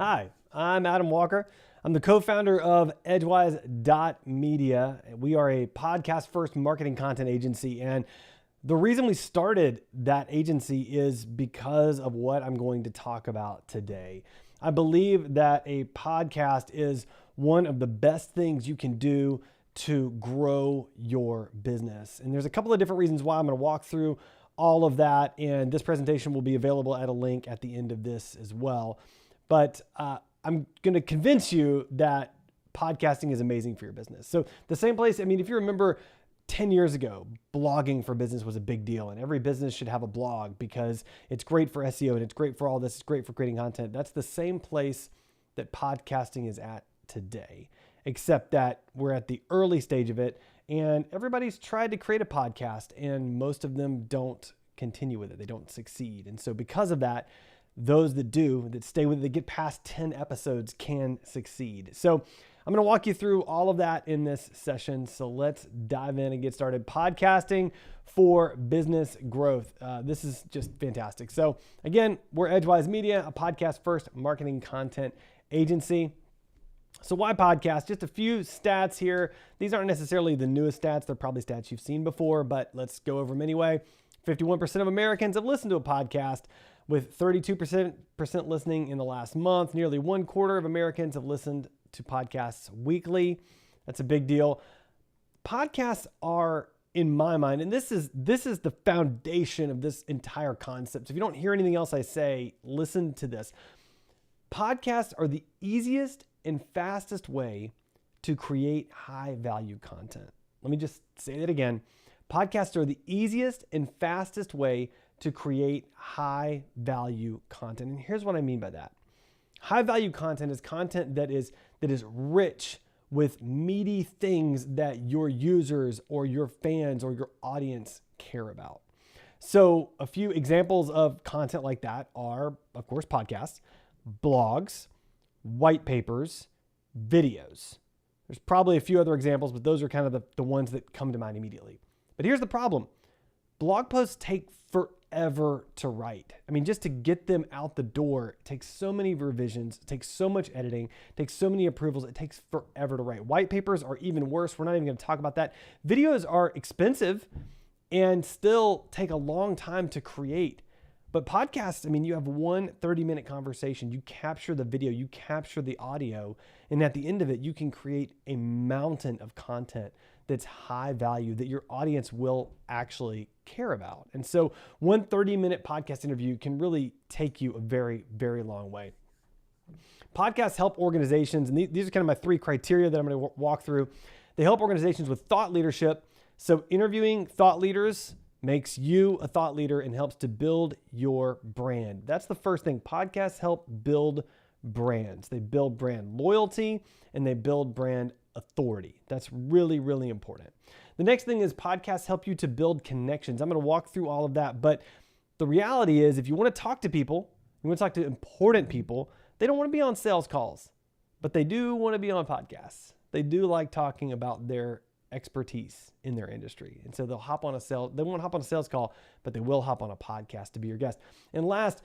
Hi, I'm Adam Walker. I'm the co-founder of Edgewise.media. We are a podcast-first marketing content agency, and the reason we started that agency is because of what I'm going to talk about today. I believe that a podcast is one of the best things you can do to grow your business. And there's a couple of different reasons why. I'm going to walk through all of that, and this presentation will be available at a link at the end of this as well. But I'm going to convince you that podcasting is amazing for your business. So the same place, if you remember 10 years ago, blogging for business was a big deal, and every business should have a blog because it's great for SEO and it's great for all this. It's great for creating content. That's the same place that podcasting is at today, except that we're at the early stage of it, and everybody's tried to create a podcast, and most of them don't continue with it. They don't succeed. And so because of that, those that do, that stay with it, that get past 10 episodes can succeed. So I'm going to walk you through all of that in this session. So let's dive in and get started. Podcasting for business growth. This is just fantastic. So again, we're Edgewise Media, a podcast first marketing content agency. So why podcast? Just a few stats here. These aren't necessarily the newest stats. They're probably stats you've seen before, but let's go over them anyway. 51% of Americans have listened to a podcast, with 32% listening in the last month. Nearly 1/4 of Americans have listened to podcasts weekly. That's a big deal. Podcasts are, in my mind, and this is the foundation of this entire concept. So if you don't hear anything else I say, listen to this. Podcasts are the easiest and fastest way to create high value content. Let me just say that again. Podcasts are the easiest and fastest way to create high value content. And here's what I mean by that. High value content is content that is rich with meaty things that your users or your fans or your audience care about. So a few examples of content like that are, of course, podcasts, blogs, white papers, videos. There's probably a few other examples, but those are kind of the ones that come to mind immediately. But here's the problem. Blog posts take forever to write. Just to get them out the door, it takes so many revisions, it takes so much editing, it takes so many approvals, it takes forever to write. White papers are even worse. We're not even going to talk about that. Videos are expensive and still take a long time to create. But podcasts, you have one 30-minute conversation, you capture the video, you capture the audio, and at the end of it, you can create a mountain of content that's high value that your audience will actually care about. And so one 30-minute podcast interview can really take you a very, very long way. Podcasts help organizations, and these are kind of my three criteria that I'm going to walk through. They help organizations with thought leadership. So interviewing thought leaders makes you a thought leader and helps to build your brand. That's the first thing. Podcasts help build brands. They build brand loyalty and they build brand authority. That's really, really important. The next thing is podcasts help you to build connections. I'm going to walk through all of that, but the reality is if you want to talk to people, you want to talk to important people, they don't want to be on sales calls, but they do want to be on podcasts. They do like talking about their expertise in their industry. And so they won't hop on a sales call, but they will hop on a podcast to be your guest. And last,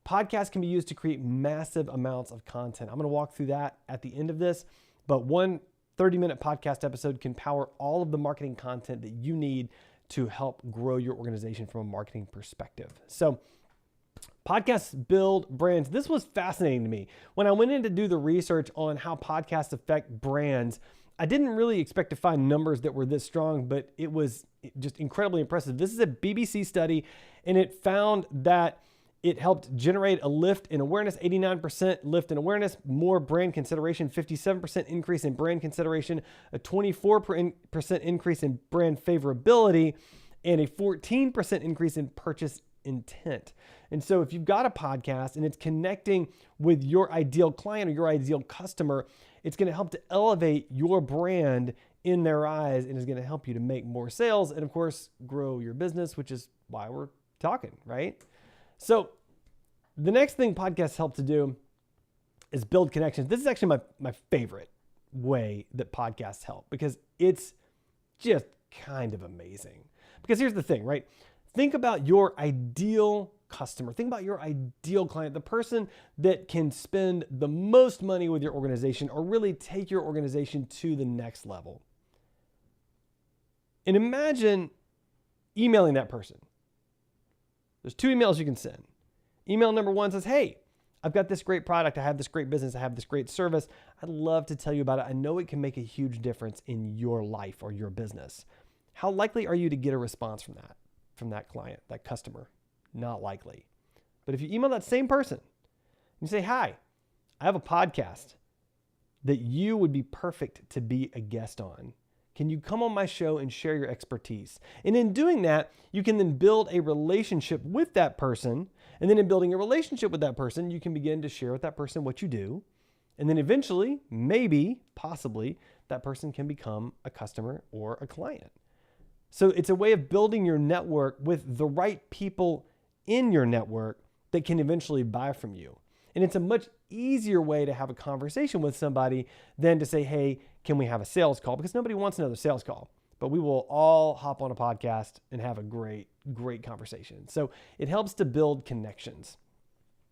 podcasts can be used to create massive amounts of content. I'm going to walk through that at the end of this, but one 30-minute podcast episode can power all of the marketing content that you need to help grow your organization from a marketing perspective. So podcasts build brands. This was fascinating to me. When I went in to do the research on how podcasts affect brands, I didn't really expect to find numbers that were this strong, but it was just incredibly impressive. This is a BBC study, and it found that it helped generate a lift in awareness, 89% lift in awareness, more brand consideration, 57% increase in brand consideration, a 24% increase in brand favorability, and a 14% increase in purchase intent. And so if you've got a podcast and it's connecting with your ideal client or your ideal customer, it's going to help to elevate your brand in their eyes and is going to help you to make more sales and, of course, grow your business, which is why we're talking, right? So the next thing podcasts help to do is build connections. This is actually my favorite way that podcasts help because it's just kind of amazing. Because here's the thing, right? Think about your ideal customer. Think about your ideal client, the person that can spend the most money with your organization or really take your organization to the next level. And imagine emailing that person. There's 2 emails you can send. Email number 1 says, hey, I've got this great product. I have this great business. I have this great service. I'd love to tell you about it. I know it can make a huge difference in your life or your business. How likely are you to get a response from that client, that customer? Not likely. But if you email that same person, you say, hi, I have a podcast that you would be perfect to be a guest on. Can you come on my show and share your expertise? And in doing that, you can then build a relationship with that person. And then in building a relationship with that person, you can begin to share with that person what you do. And then eventually, maybe, possibly, that person can become a customer or a client. So it's a way of building your network with the right people in your network that can eventually buy from you. And it's a much easier way to have a conversation with somebody than to say, hey, can we have a sales call? Because nobody wants another sales call, but we will all hop on a podcast and have a great conversation. So it helps to build connections.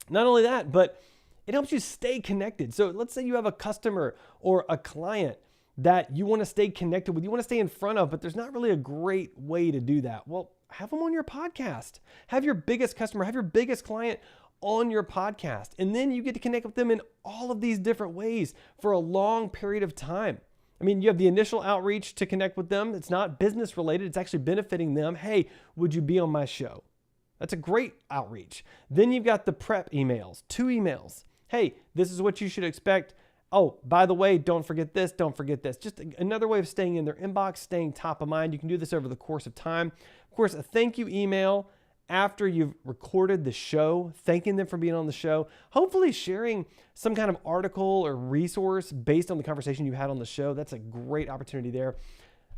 Not only that, but it helps you stay connected. So let's say you have a customer or a client that you want to stay connected with, you want to stay in front of, but there's not really a great way to do that. Well, have them on your podcast. Have your biggest customer, have your biggest client on your podcast. And then you get to connect with them in all of these different ways for a long period of time. I mean, you have the initial outreach to connect with them. It's not business related. It's actually benefiting them. Hey, would you be on my show? That's a great outreach. Then you've got the prep emails, 2 emails. Hey, this is what you should expect. Oh, by the way, don't forget this, don't forget this. Just another way of staying in their inbox, staying top of mind. You can do this over the course of time. Of course, a thank you email after you've recorded the show, thanking them for being on the show, hopefully sharing some kind of article or resource based on the conversation you had on the show. That's a great opportunity there.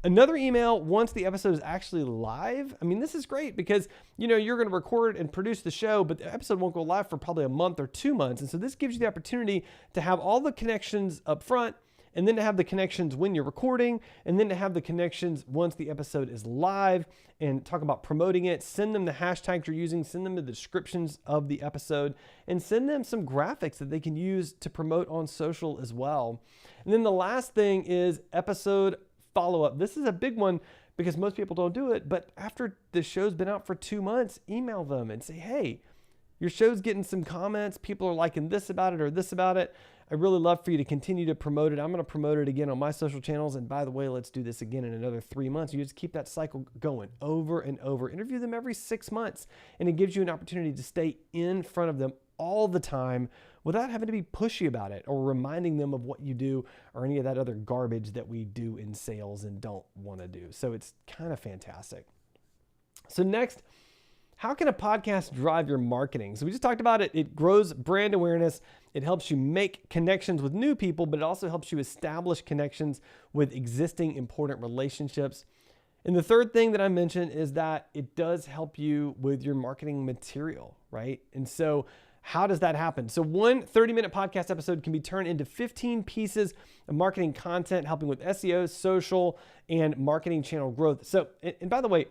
Another email once the episode is actually live. I mean, this is great because, you're going to record and produce the show, but the episode won't go live for probably a month or 2 months. And so this gives you the opportunity to have all the connections up front, and then to have the connections when you're recording, and then to have the connections once the episode is live, and talk about promoting it. Send them the hashtags you're using, send them the descriptions of the episode, and send them some graphics that they can use to promote on social as well. And then the last thing is episode follow-up. This is a big one because most people don't do it, but after the show's been out for 2 months, email them and say, hey, your show's getting some comments. People are liking this about it or this about it. I'd really love for you to continue to promote it. I'm going to promote it again on my social channels. And by the way, let's do this again in another 3 months. You just keep that cycle going over and over. Interview them every 6 months. And it gives you an opportunity to stay in front of them all the time without having to be pushy about it or reminding them of what you do or any of that other garbage that we do in sales and don't want to do. So it's kind of fantastic. So next, how can a podcast drive your marketing? So we just talked about it. It grows brand awareness. It helps you make connections with new people, but it also helps you establish connections with existing important relationships. And the third thing that I mentioned is that it does help you with your marketing material, right? And so how does that happen? So one 30-minute podcast episode can be turned into 15 pieces of marketing content, helping with SEO, social, and marketing channel growth. So, and by the way,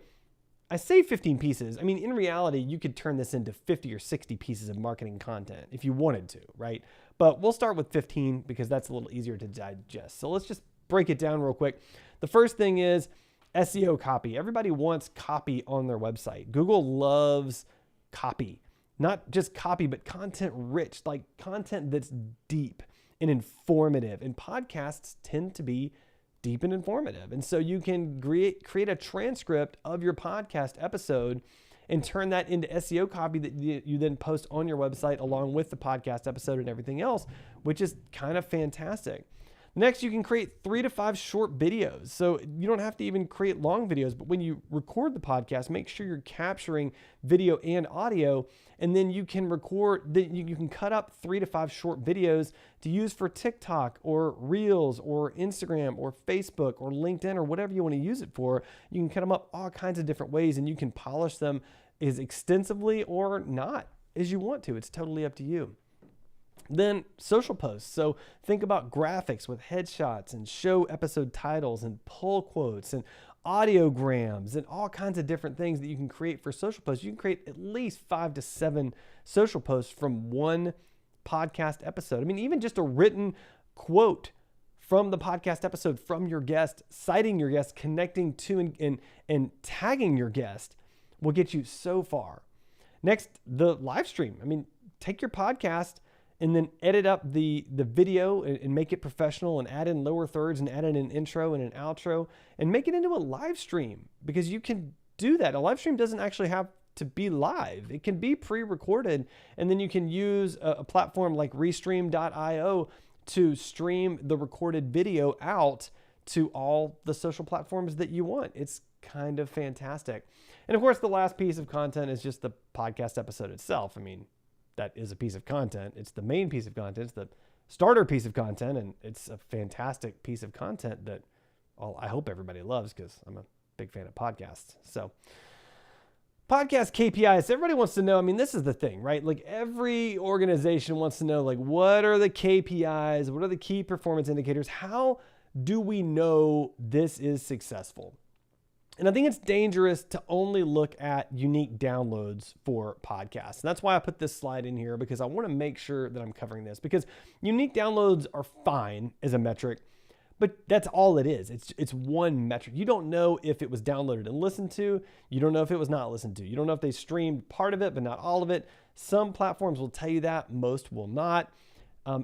I say 15 pieces. I mean, in reality, you could turn this into 50 or 60 pieces of marketing content if you wanted to, right? But we'll start with 15 because that's a little easier to digest. So let's just break it down real quick. The first thing is SEO copy. Everybody wants copy on their website. Google loves copy. Not just copy, but content rich, like content that's deep and informative. And podcasts tend to be deep and informative. And so you can create a transcript of your podcast episode and turn that into SEO copy that you then post on your website along with the podcast episode and everything else, which is kind of fantastic. Next, you can create 3 to 5 short videos. So you don't have to even create long videos, but when you record the podcast, make sure you're capturing video and audio, and then you can you can cut up 3 to 5 short videos to use for TikTok or Reels or Instagram or Facebook or LinkedIn or whatever you want to use it for. You can cut them up all kinds of different ways, and you can polish them as extensively or not as you want to. It's totally up to you. Then social posts. So think about graphics with headshots and show episode titles and pull quotes and audiograms, and all kinds of different things that you can create for social posts. You can create at least 5 to 7 social posts from one podcast episode. I mean, even just a written quote from the podcast episode from your guest, citing your guest, connecting to and tagging your guest will get you so far. Next, the live stream. I mean, take your podcast and then edit up the video and make it professional and add in lower thirds and add in an intro and an outro and make it into a live stream, because you can do that. A live stream doesn't actually have to be live. It can be pre-recorded, and then you can use a platform like Restream.io to stream the recorded video out to all the social platforms that you want. It's kind of fantastic. And of course, the last piece of content is just the podcast episode itself. I mean, that is a piece of content. It's the main piece of content. It's the starter piece of content, and it's a fantastic piece of content that I hope everybody loves, because I'm a big fan of podcasts. So podcast KPIs, everybody wants to know. I mean, this is the thing, right? Like, every organization wants to know, like, what are the KPIs? What are the key performance indicators? How do we know this is successful? And I think it's dangerous to only look at unique downloads for podcasts. And that's why I put this slide in here, because I want to make sure that I'm covering this, because unique downloads are fine as a metric, but that's all it is. It's one metric. You don't know if it was downloaded and listened to. You don't know if it was not listened to. You don't know if they streamed part of it, but not all of it. Some platforms will tell you that. Most will not.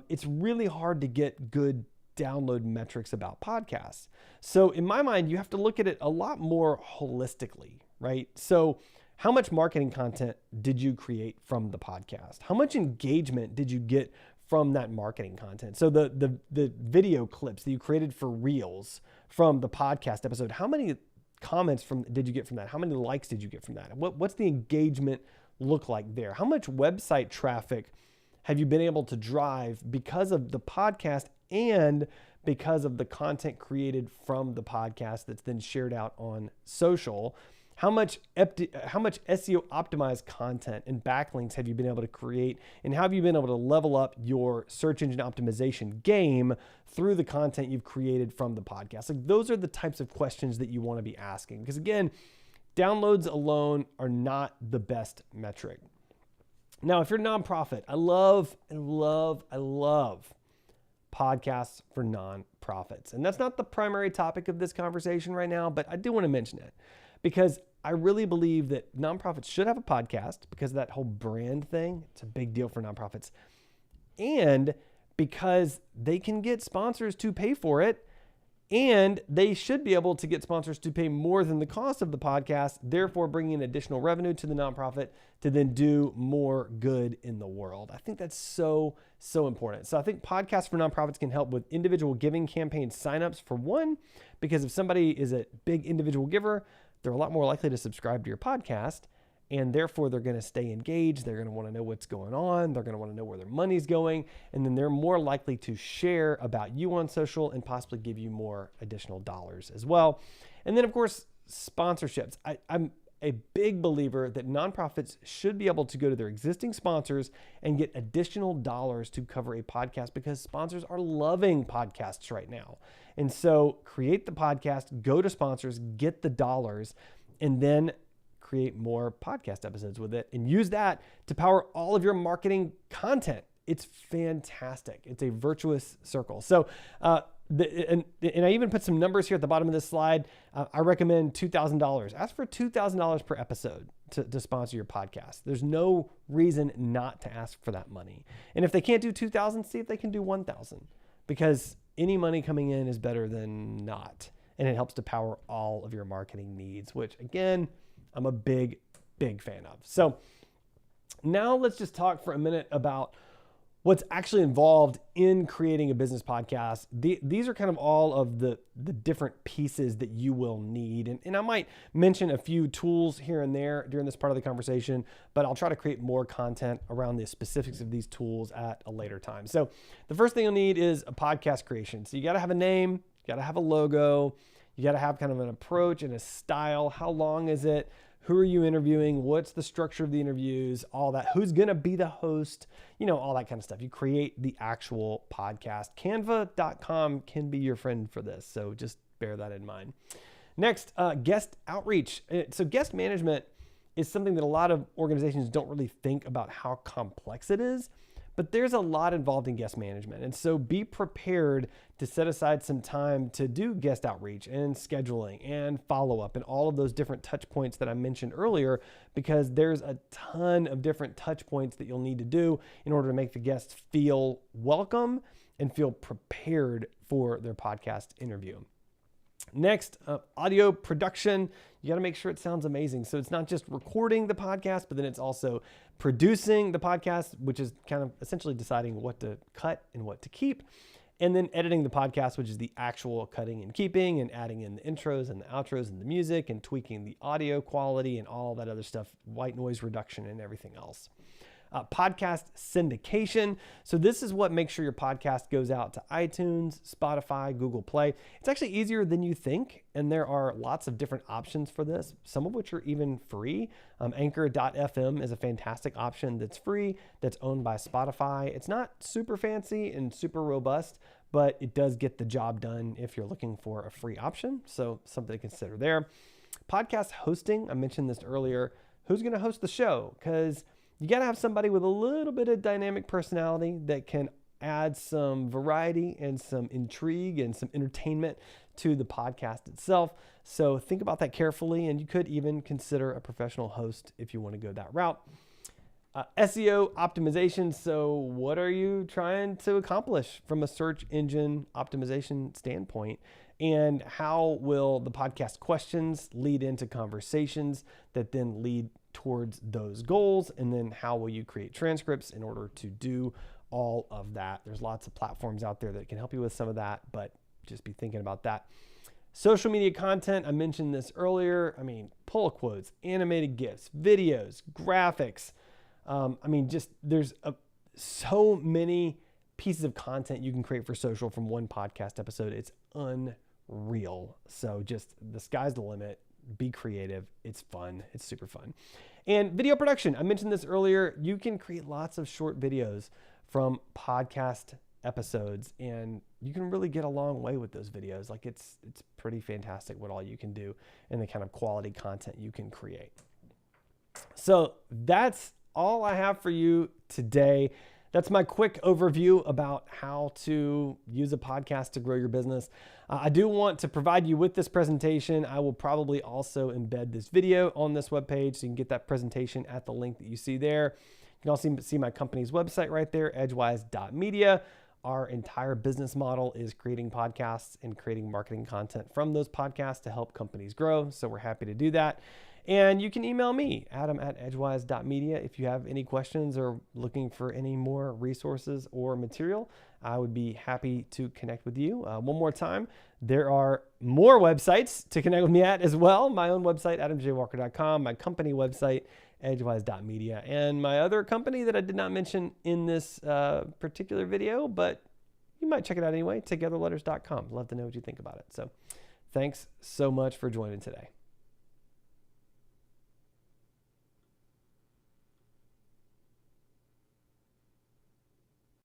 It's really hard to get good download metrics about podcasts. So in my mind, you have to look at it a lot more holistically, right? So how much marketing content did you create from the podcast? How much engagement did you get from that marketing content? So the video clips that you created for Reels from the podcast episode, how many comments did you get from that? How many likes did you get from that? What's the engagement look like there? How much website traffic have you been able to drive because of the podcast and because of the content created from the podcast that's then shared out on social? How much SEO optimized content and backlinks have you been able to create? And how have you been able to level up your search engine optimization game through the content you've created from the podcast? Like, those are the types of questions that you want to be asking, because again, downloads alone are not the best metric. Now, if you're a nonprofit, I love podcasts for nonprofits. And that's not the primary topic of this conversation right now, but I do want to mention it, because I really believe that nonprofits should have a podcast, because of that whole brand thing. It's a big deal for nonprofits. And because they can get sponsors to pay for it, and they should be able to get sponsors to pay more than the cost of the podcast, therefore bringing additional revenue to the nonprofit to then do more good in the world. I think that's so important. So I think podcasts for nonprofits can help with individual giving campaign signups, for one, because if somebody is a big individual giver, they're a lot more likely to subscribe to your podcast, and therefore they're going to stay engaged. They're going to want to know what's going on. They're going to want to know where their money's going. And then they're more likely to share about you on social and possibly give you more additional dollars as well. And then, of course, sponsorships. I'm a big believer that nonprofits should be able to go to their existing sponsors and get additional dollars to cover a podcast, because sponsors are loving podcasts right now. And so create the podcast, go to sponsors, get the dollars, and then create more podcast episodes with it and use that to power all of your marketing content. It's fantastic. It's a virtuous circle. So, and I even put some numbers here at the bottom of this slide. I recommend $2,000. Ask for $2,000 per episode to sponsor your podcast. There's no reason not to ask for that money. And if they can't do $2,000, see if they can do $1,000, because any money coming in is better than not. And it helps to power all of your marketing needs, which again, I'm a big fan of. So now let's just talk for a minute about what's actually involved in creating a business podcast. These are kind of all of the different pieces that you will need. And I might mention a few tools here and there during this part of the conversation, but I'll try to create more content around the specifics of these tools at a later time. So the first thing you'll need is a podcast creation. So you got to have a name, you got to have a logo, you got to have kind of an approach and a style. How long is it? Who are you interviewing? What's the structure of the interviews? All that. Who's going to be the host? You know, all that kind of stuff. You create the actual podcast. Canva.com can be your friend for this, so just bear that in mind. Next, guest outreach. So guest management is something that a lot of organizations don't really think about how complex it is, but there's a lot involved in guest management. And so be prepared to set aside some time to do guest outreach and scheduling and follow-up and all of those different touch points that I mentioned earlier, because there's a ton of different touch points that you'll need to do in order to make the guests feel welcome and feel prepared for their podcast interview. Next, audio production. You got to make sure it sounds amazing. So it's not just recording the podcast, but then it's also producing the podcast, which is kind of essentially deciding what to cut and what to keep. And then editing the podcast, which is the actual cutting and keeping and adding in the intros and the outros and the music and tweaking the audio quality and all that other stuff, white noise reduction and everything else. Podcast syndication. So this is what makes sure your podcast goes out to iTunes, Spotify, Google Play. It's actually easier than you think, and there are lots of different options for this, some of which are even free. Anchor.fm is a fantastic option that's free, that's owned by Spotify. It's not super fancy and super robust, but it does get the job done if you're looking for a free option. So something to consider there. Podcast hosting, I mentioned this earlier. Who's going to host the show? Because you got to have somebody with a little bit of dynamic personality that can add some variety and some intrigue and some entertainment to the podcast itself. So think about that carefully, and you could even consider a professional host if you want to go that route. SEO optimization. So what are you trying to accomplish from a search engine optimization standpoint? And how will the podcast questions lead into conversations that then lead towards those goals? And then how will you create transcripts in order to do all of that? There's lots of platforms out there that can help you with some of that, but just be thinking about that. Social media content, I mentioned this earlier. I mean, pull quotes, animated GIFs, videos, graphics. There's so many pieces of content you can create for social from one podcast episode. It's unreal. So just the sky's the limit. Be creative. It's fun. It's super fun. And video production. I mentioned this earlier. You can create lots of short videos from podcast episodes, and you can really get a long way with those videos. Like it's pretty fantastic what all you can do and the kind of quality content you can create. So that's all I have for you today. That's my quick overview about how to use a podcast to grow your business. I do want to provide you with this presentation. I will probably also embed this video on this webpage so you can get that presentation at the link that you see there. You can also see my company's website right there, edgewise.media. Our entire business model is creating podcasts and creating marketing content from those podcasts to help companies grow. So we're happy to do that. And you can email me, adam@edgewise.media, if you have any questions or looking for any more resources or material. I would be happy to connect with you. One more time, there are more websites to connect with me at as well. My own website, adamjwalker.com, my company website, edgewise.media, and my other company that I did not mention in this particular video, but you might check it out anyway, togetherletters.com. Love to know what you think about it. So thanks so much for joining today.